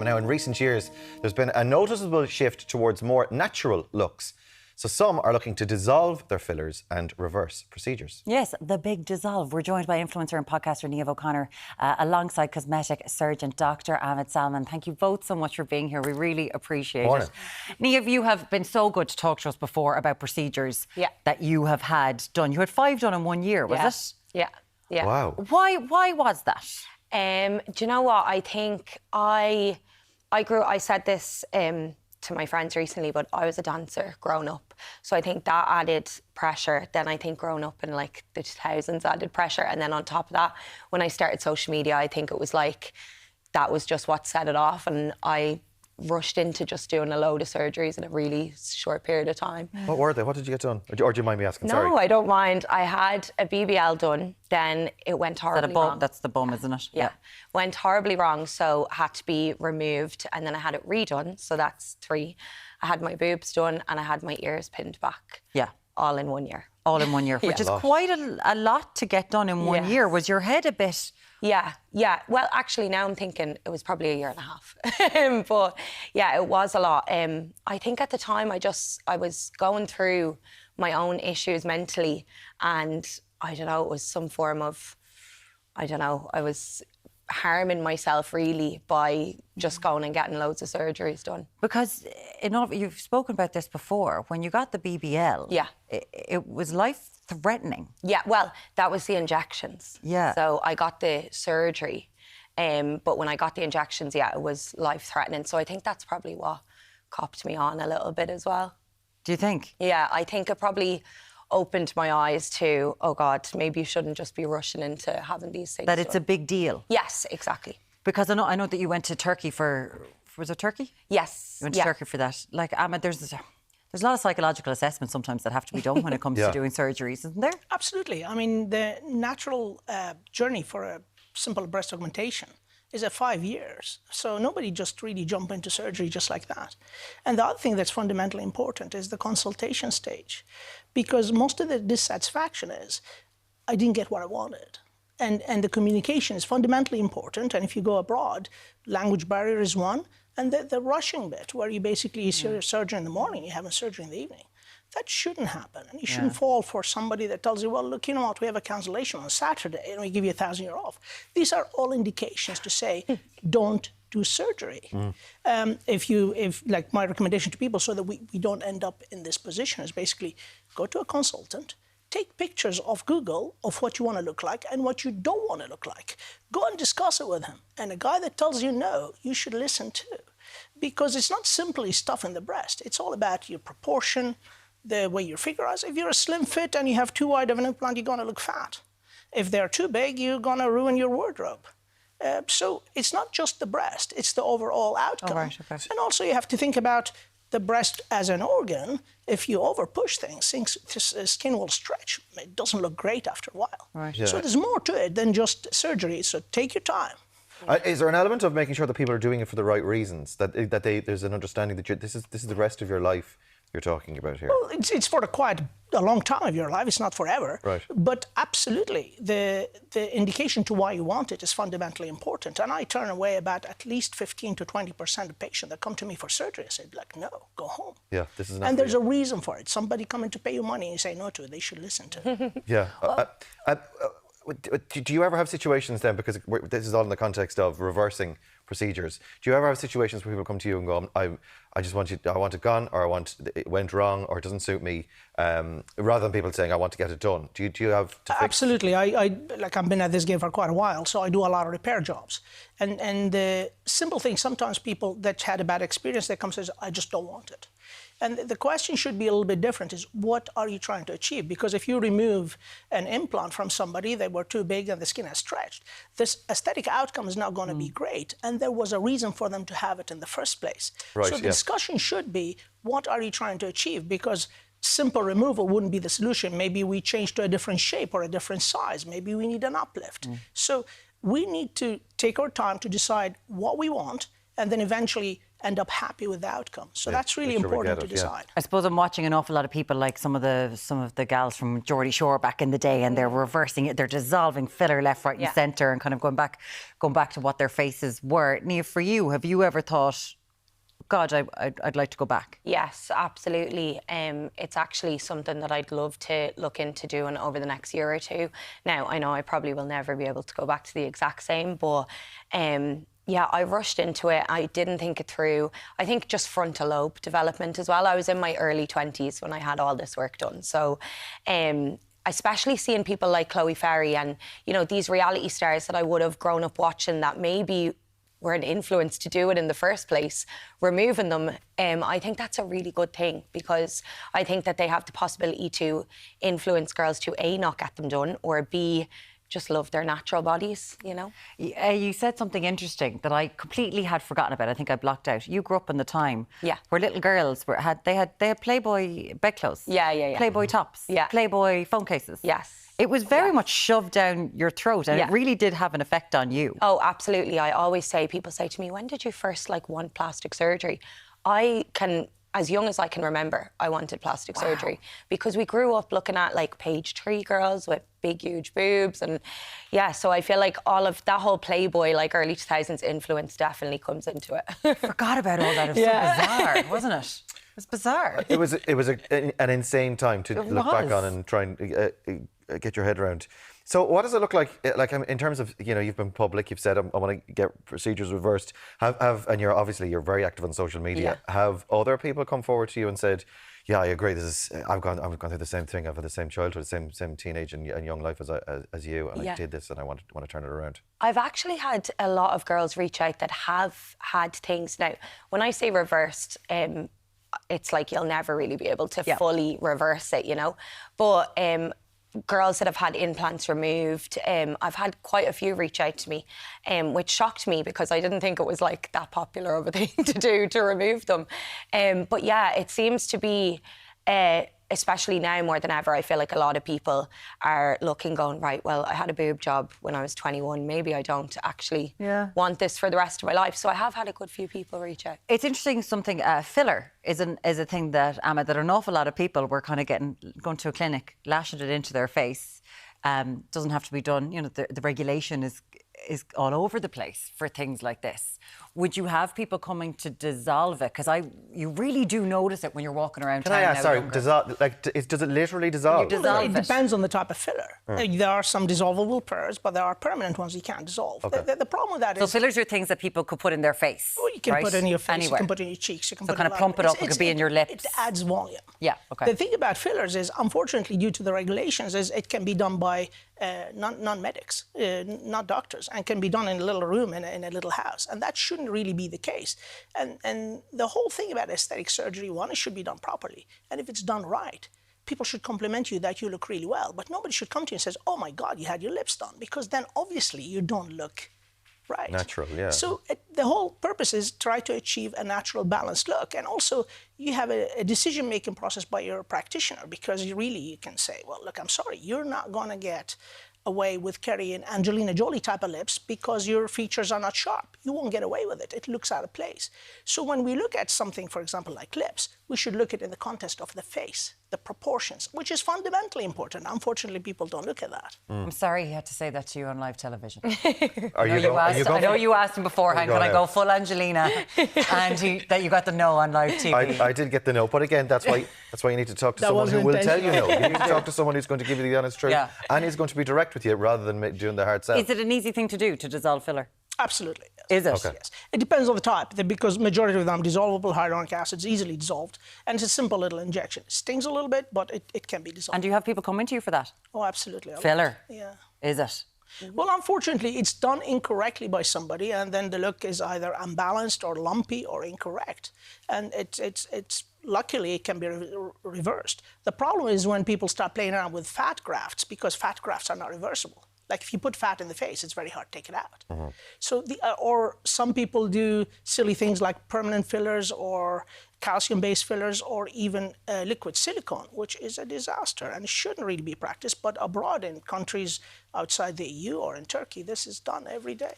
Now, in recent years, there's been a noticeable shift towards more natural looks. So some are looking to dissolve their fillers and reverse procedures. Yes, the big dissolve. We're joined by influencer and podcaster Niamh O'Connor alongside cosmetic surgeon Dr. Ahmed Salmon. Thank you both so much for being here. We really appreciate it. Niamh, you have been so good to talk to us before about procedures that you have had done. You had 5 done in 1 year, was it? Yeah. Wow. Why was that? Do you know what? I think I said this to my friends recently, but I was a dancer growing up. So I think that added pressure. Then I think growing up in like the 2000s added pressure. And then on top of that, when I started social media, I think it was like, that was just what set it off. And I rushed into just doing a load of surgeries in a really short period of time. What were they? What did you get done? Or do you mind me asking? No, Sorry. I don't mind. I had a BBL done, then it went horribly wrong. That's the bum, isn't it? Yeah. Went horribly wrong, so had to be removed, and then I had it redone, so that's 3. I had my boobs done and I had my ears pinned back. Yeah. All in 1 year. All in 1 year, which is quite a lot to get done in 1 year. Was your head a bit... Yeah. Well, actually, now I'm thinking it was probably 1.5 years. But yeah, it was a lot. I think at the time I was going through my own issues mentally, and I don't know, it was some form of, I was harming myself really by just going and getting loads of surgeries done. Because you've spoken about this before. When you got the BBL, it was life-threatening. Yeah, well, that was the injections. Yeah. So I got the surgery, but when I got the injections, it was life-threatening. So I think that's probably what copped me on a little bit as well. Do you think? Yeah, I think it probably opened my eyes to, oh God, maybe you shouldn't just be rushing into having these things. That it's a big deal. Yes, exactly. Because I know that you went to Turkey was it Turkey? Yes. You went to Turkey for that. Like, Ahmed, there's a lot of psychological assessments sometimes that have to be done when it comes to doing surgeries, isn't there? Absolutely. I mean, the natural journey for a simple breast augmentation is at 5 years. So nobody just really jump into surgery just like that. And the other thing that's fundamentally important is the consultation stage, because most of the dissatisfaction is, I didn't get what I wanted. And the communication is fundamentally important. And if you go abroad, language barrier is one. And the rushing bit, where you basically see your surgery in the morning, you have a surgery in the evening. That shouldn't happen. And you shouldn't fall for somebody that tells you, well, look, you know what, we have a cancellation on Saturday and we give you €1,000 off. These are all indications to say, don't do surgery. If like my recommendation to people so that we don't end up in this position is basically go to a consultant, take pictures of Google of what you want to look like and what you don't want to look like. Go and discuss it with him. And a guy that tells you no, you should listen to. Because it's not simply stuffing the breast. It's all about your proportion, the way your figure is. If you're a slim fit and you have too wide of an implant, you're going to look fat. If they're too big, you're going to ruin your wardrobe. So it's not just the breast, it's the overall outcome. Oh, right, okay. And also you have to think about the breast as an organ. If you over-push things, skin will stretch. It doesn't look great after a while. Right. So there's more to it than just surgery, so take your time. Is there an element of making sure that people are doing it for the right reasons? That there's an understanding that this is the rest of your life you're talking about here? Well, it's for quite a long time of your life. It's not forever. Right. But absolutely, the indication to why you want it is fundamentally important. And I turn away about at least 15 to 20% of patients that come to me for surgery. I say, like, no, go home. Yeah, this is not. And there's a reason for it. Somebody coming to pay you money and you say no to it, they should listen to. Yeah. Do you ever have situations then, because this is all in the context of reversing procedures, do you ever have situations where people come to you and go, I want it gone, or it went wrong, or it doesn't suit me, rather than people saying, I want to get it done? Do you have to fix? Absolutely. I've been at this game for quite a while, so I do a lot of repair jobs. And the simple thing, sometimes people that had a bad experience, they come and say, I just don't want it. And the question should be a little bit different, is what are you trying to achieve? Because if you remove an implant from somebody, they were too big and the skin has stretched, this aesthetic outcome is not going to be great. And there was a reason for them to have it in the first place. Right, so the discussion should be, what are you trying to achieve? Because simple removal wouldn't be the solution. Maybe we change to a different shape or a different size. Maybe we need an uplift. So we need to take our time to decide what we want, and then eventually end up happy with the outcome. So that's really important to decide. I suppose I'm watching an awful lot of people like some of the gals from Geordie Shore back in the day, and they're reversing it. They're dissolving filler left, right, and centre, and kind of going back to what their faces were. Niamh, for you, have you ever thought, God, I'd like to go back? Yes, absolutely. It's actually something that I'd love to look into doing over the next year or two. Now, I know I probably will never be able to go back to the exact same, but yeah, I rushed into it. I didn't think it through. I think just frontal lobe development as well. I was in my early 20s when I had all this work done. So especially seeing people like Chloe Ferry and, you know, these reality stars that I would have grown up watching that maybe were an influence to do it in the first place, removing them, I think that's a really good thing, because I think that they have the possibility to influence girls to A, not get them done, or B, just love their natural bodies, you know? You said something interesting that I completely had forgotten about. I think I blocked out. You grew up in the time where little girls had Playboy bedclothes. Yeah. Playboy tops. Yeah. Playboy phone cases. Yes. It was very much shoved down your throat, and it really did have an effect on you. Oh, absolutely. I always say, people say to me, when did you first want plastic surgery? I can, as young as I can remember, I wanted plastic surgery, because we grew up looking at like page 3 girls with big, huge boobs. And yeah, so I feel like all of that whole Playboy, like early 2000s influence definitely comes into it. Forgot about all that. It was so bizarre, wasn't it? It was bizarre. It was an insane time to look back on and try and get your head around. So what does it look like in terms of, you know, you've been public, you've said I want to get procedures reversed, and you're very active on social media. Have other people come forward to you and said, yeah, I agree, I've gone through the same thing, I've had the same childhood, same teenage and young life as you, and I did this and I want to turn it around? I've actually had a lot of girls reach out that have had things. Now, when I say reversed, it's like you'll never really be able to fully reverse it, you know? But girls that have had implants removed, I've had quite a few reach out to me, which shocked me, because I didn't think it was like that popular of a thing to do, to remove them. But yeah, it seems to be, especially now more than ever, I feel like a lot of people are looking, going, right, well, I had a boob job when I was 21. Maybe I don't actually want this for the rest of my life. So I have had a good few people reach out. It's interesting, filler is a thing that, Ahmed, that an awful lot of people were kind of going to a clinic, lashing it into their face. Doesn't have to be done. You know, the regulation is all over the place for things like this. Would you have people coming to dissolve it? Because you really do notice it when you're walking around town. Can I ask, sorry, does it literally dissolve? It depends on the type of filler. There are some dissolvable purrs, but there are permanent ones you can't dissolve. Okay. The problem with that is... So fillers are things that people could put in their face, well, you can put in your face, anywhere. You can put in your cheeks, you can so put kind of plump it up, it could be in your lips. It adds volume. Yeah, okay. The thing about fillers is, unfortunately, due to the regulations, is it can be done by non-medics, not doctors, and can be done in a little room in a little house. And that shouldn't really be the case. And the whole thing about aesthetic surgery, one, it should be done properly. And if it's done right, people should compliment you that you look really well. But nobody should come to you and say, oh my God, you had your lips done. Because then obviously you don't look right. Natural, yeah. So the whole purpose is try to achieve a natural, balanced look. And also you have a decision-making process by your practitioner, because you can say, well, look, I'm sorry, you're not going to get away with carrying Angelina Jolie type of lips because your features are not sharp. You won't get away with it. It looks out of place. So when we look at something, for example, like lips, we should look at it in the context of the face, the proportions, which is fundamentally important. Unfortunately, people don't look at that. I'm sorry he had to say that to you on live television. I know you asked him beforehand, can I go full Angelina? And that you got the no on live TV. I did get the no, but again, that's why you need to talk to someone who will tell you no. You need to talk to someone who's going to give you the honest truth and is going to be direct with you rather than doing the hard sell. Is it an easy thing to do, to dissolve filler? Absolutely, yes. Is it? Okay. Yes. It depends on the type, because majority of them dissolvable hyaluronic acids, easily dissolved, and it's a simple little injection. It stings a little bit, but it can be dissolved. And do you have people coming to you for that? Oh, absolutely. Filler? Yeah. Is it? Well, unfortunately, it's done incorrectly by somebody, and then the look is either unbalanced or lumpy or incorrect. And it's luckily, it can be reversed. The problem is when people start playing around with fat grafts, because fat grafts are not reversible. Like if you put fat in the face, it's very hard to take it out. So or some people do silly things like permanent fillers or calcium-based fillers or even liquid silicone, which is a disaster and shouldn't really be practiced. But abroad in countries outside the EU or in Turkey, this is done every day.